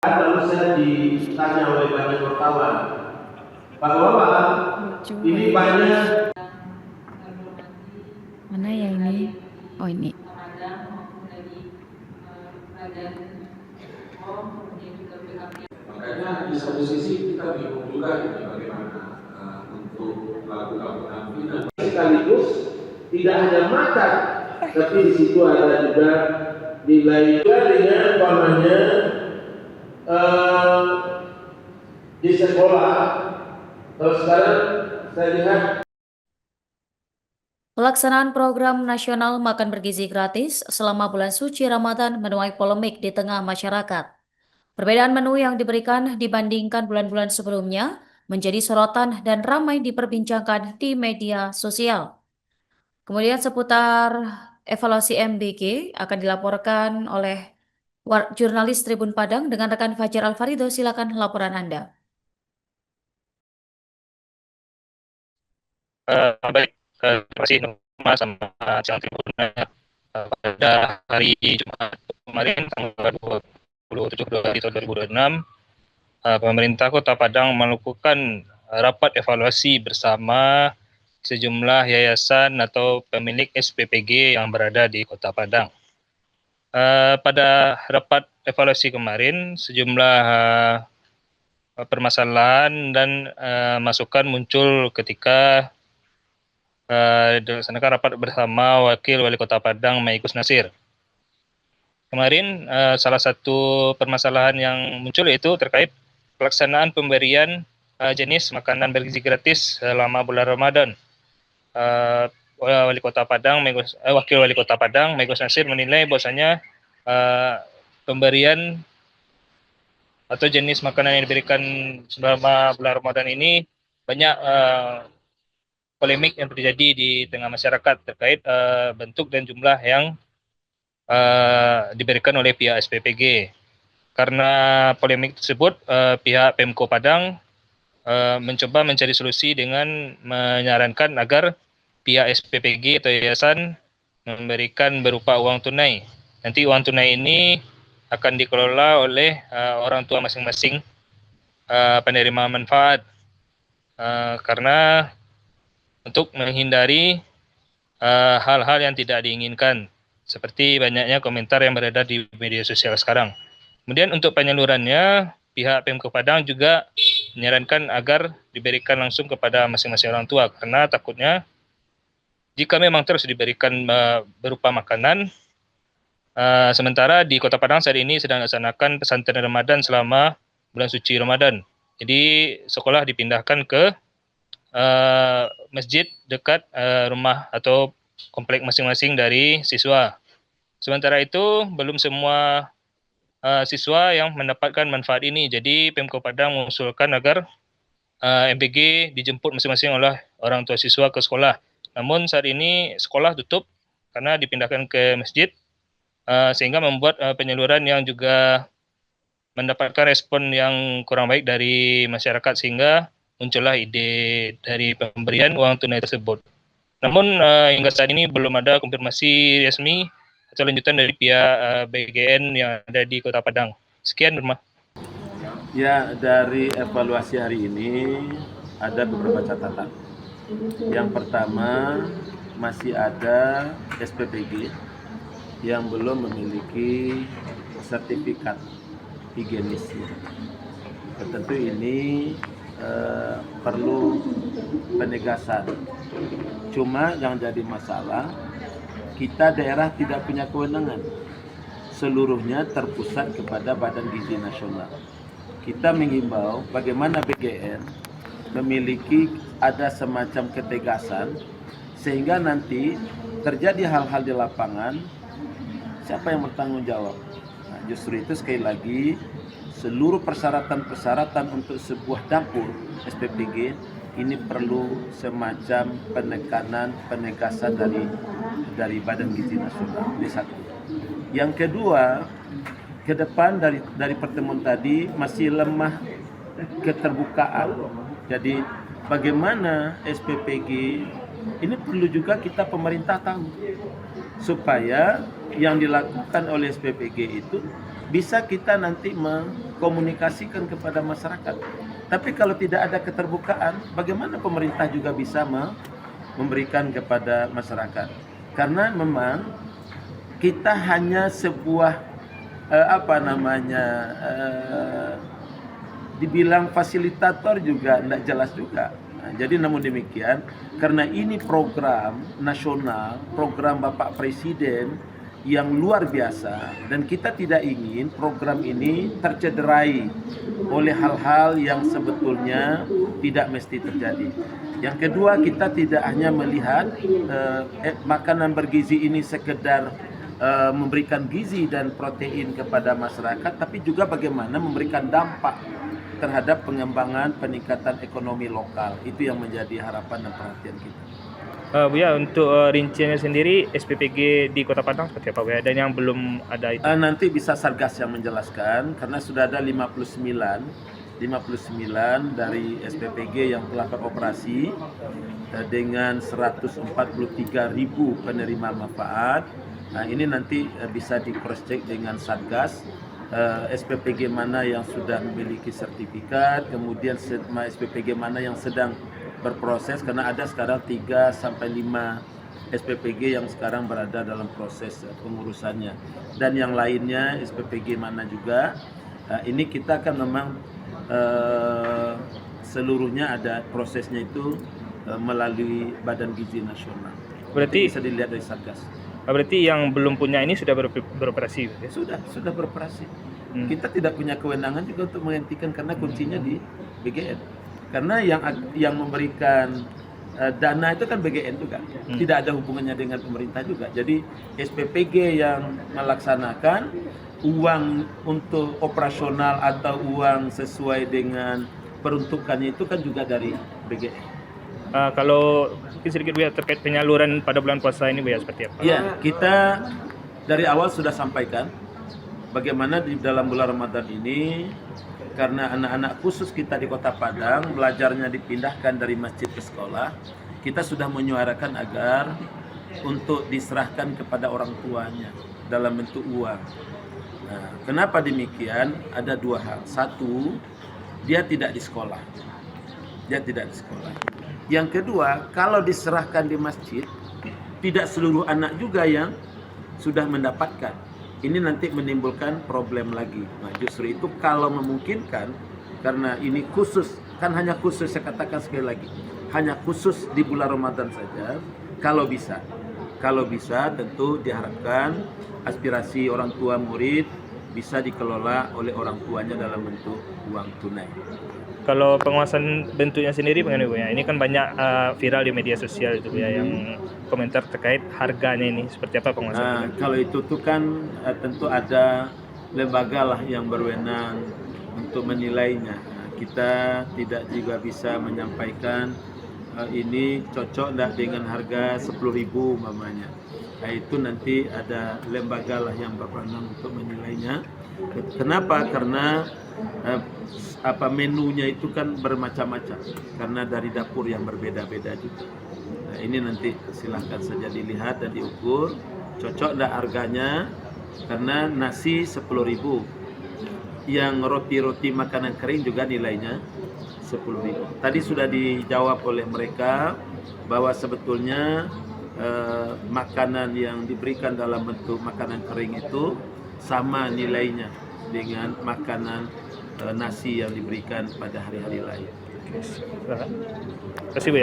Lalu saya ditanya oleh banyak wartawan, Bapak, ini banyak. Mana ya ini? Oh ini. Makanya di satu sisi kita bingung juga ini bagaimana untuk melakukan penampilan. Sekaligus tidak hanya makan, tapi di situ ada juga nilai juga dengan umpamanya di sekolah. Kalau sekarang saya lihat Pelaksanaan program nasional makan bergizi gratis selama bulan suci Ramadan menuai polemik di tengah masyarakat. Perbedaan menu yang diberikan dibandingkan bulan-bulan sebelumnya menjadi sorotan dan ramai diperbincangkan di media sosial. Kemudian seputar evaluasi MBG akan dilaporkan oleh jurnalis Tribun Padang dengan rekan Fajar Alfarido. Silakan laporan Anda. Baik, terima kasih Numa sama Siang Tribunnya. Pada hari Jumat kemarin tanggal 27 Februari tahun 2026, pemerintah Kota Padang melakukan rapat evaluasi bersama sejumlah yayasan atau pemilik SPPG yang berada di Kota Padang. Pada rapat evaluasi kemarin, sejumlah permasalahan dan masukan muncul ketika dilaksanakan rapat bersama Wakil Wali Kota Padang Maikus Nasir. Kemarin salah satu permasalahan yang muncul itu terkait pelaksanaan pemberian jenis makanan bergizi gratis selama bulan Ramadan. Wali Kota Padang, Wakil Wali Kota Padang Maikus Nasir menilai bahwasanya pemberian atau jenis makanan yang diberikan selama bulan Ramadan ini banyak polemik yang terjadi di tengah masyarakat terkait bentuk dan jumlah yang diberikan oleh pihak SPPG. Karena polemik tersebut, pihak Pemko Padang mencoba mencari solusi dengan menyarankan agar pihak SPPG atau yayasan memberikan berupa uang tunai. Nanti uang tunai ini akan dikelola oleh orang tua masing-masing penerima manfaat, karena untuk menghindari hal-hal yang tidak diinginkan, seperti banyaknya komentar yang beredar di media sosial sekarang. Kemudian untuk penyalurannya, pihak Pemko Padang juga menyarankan agar diberikan langsung kepada masing-masing orang tua, karena takutnya jika memang terus diberikan berupa makanan, sementara di Kota Padang saat ini sedang melaksanakan pesantren Ramadan selama bulan suci Ramadan. Jadi sekolah dipindahkan ke masjid dekat rumah atau komplek masing-masing dari siswa. Sementara itu belum semua siswa yang mendapatkan manfaat ini. Jadi Pemko Padang mengusulkan agar MBG dijemput masing-masing oleh orang tua siswa ke sekolah. Namun saat ini sekolah tutup karena dipindahkan ke masjid, sehingga membuat penyaluran yang juga mendapatkan respon yang kurang baik dari masyarakat, sehingga muncullah ide dari pemberian uang tunai tersebut. Namun hingga saat ini belum ada konfirmasi resmi atau lanjutan dari pihak BGN yang ada di Kota Padang. Sekian, Nurma. ya dari evaluasi hari ini ada beberapa catatan. Yang pertama, masih ada SPPG yang belum memiliki sertifikat higienisnya. Tentu ini perlu penegasan. Cuma yang jadi masalah, kita daerah tidak punya kewenangan. Seluruhnya terpusat kepada Badan Gizi Nasional. Kita mengimbau bagaimana BGN memiliki ada semacam ketegasan sehingga nanti terjadi hal-hal di lapangan, siapa yang bertanggung jawab? Nah, justru itu sekali lagi seluruh persyaratan-persyaratan untuk sebuah dapur SPPG ini perlu semacam penekanan, penegasan dari Badan Gizi Nasional. Ini satu. Yang kedua, ke depan dari pertemuan tadi masih lemah keterbukaan. Jadi bagaimana SPPG ini perlu juga kita pemerintah tahu supaya yang dilakukan oleh SPPG itu bisa kita nanti mengkomunikasikan kepada masyarakat. Tapi kalau tidak ada keterbukaan, bagaimana pemerintah juga bisa memberikan kepada masyarakat? Karena memang kita hanya sebuah dibilang fasilitator juga tidak jelas juga. Nah, jadi namun demikian, karena ini program nasional, program Bapak Presiden yang luar biasa, dan kita tidak ingin program ini tercederai oleh hal-hal yang sebetulnya tidak mesti terjadi. Yang kedua, kita tidak hanya melihat makanan bergizi ini sekedar memberikan gizi dan protein kepada masyarakat, tapi juga bagaimana memberikan dampak terhadap pengembangan peningkatan ekonomi lokal. Itu yang menjadi harapan dan perhatian kita. Buya, untuk rinciannya sendiri SPPG di Kota Padang seperti apa, Buya? Dan yang belum ada itu? Nanti bisa Satgas yang menjelaskan, karena sudah ada 59 dari SPPG yang telah beroperasi dengan 143.000 penerima manfaat. Nah, ini nanti bisa di cross check dengan Satgas. SPPG mana yang sudah memiliki sertifikat, kemudian SPPG mana yang sedang berproses, karena ada sekarang 3 sampai 5 SPPG yang sekarang berada dalam proses pengurusannya, dan yang lainnya SPPG mana juga. Ini kita kan memang seluruhnya ada prosesnya itu melalui Badan Gizi Nasional. Berarti bisa dilihat dari Satgas. Berarti yang belum punya ini sudah beroperasi? Ya? Sudah beroperasi. Kita tidak punya kewenangan juga untuk menghentikan, karena kuncinya di BGN. Karena yang memberikan dana itu kan BGN juga, tidak ada hubungannya dengan pemerintah juga. Jadi SPPG yang melaksanakan uang untuk operasional atau uang sesuai dengan peruntukannya itu kan juga dari BGN. Kalau mungkin sedikit, Buya, terkait penyaluran pada bulan puasa ini, Buya, seperti apa? Ya, kita dari awal sudah sampaikan bagaimana di dalam bulan Ramadan ini, karena anak-anak khusus kita di Kota Padang belajarnya dipindahkan dari masjid ke sekolah, kita sudah menyuarakan agar untuk diserahkan kepada orang tuanya dalam bentuk uang. Nah, kenapa demikian? Ada 2 hal. Satu, dia tidak di sekolah. Yang kedua, kalau diserahkan di masjid, tidak seluruh anak juga yang sudah mendapatkan. Ini nanti menimbulkan problem lagi. Nah, justru itu kalau memungkinkan, karena ini khusus, kan hanya khusus, saya katakan sekali lagi, hanya khusus di bulan Ramadan saja. Kalau bisa tentu diharapkan aspirasi orang tua murid bisa dikelola oleh orang tuanya dalam bentuk uang tunai. Kalau penguasaan bentuknya sendiri bagaimana, Buya? Ini kan banyak viral di media sosial itu, Buya, yang komentar terkait harganya ini, seperti apa penguasaan? Kalau itu tuh kan tentu ada lembaga lah yang berwenang untuk menilainya. Kita tidak juga bisa menyampaikan ini cocok enggak dengan harga 10.000 umpamanya. Nah, itu nanti ada lembaga lah yang berwenang untuk menilainya. Kenapa? Karena menunya itu kan bermacam-macam, karena dari dapur yang berbeda-beda juga. Nah, ini nanti silahkan saja dilihat dan diukur cocok enggak harganya, karena nasi 10.000, yang roti-roti makanan kering juga nilainya 10.000. Tadi sudah dijawab oleh mereka bahwa sebetulnya makanan yang diberikan dalam bentuk makanan kering itu sama nilainya dengan makanan nasi yang diberikan pada hari-hari lain. Terima kasih, Buya.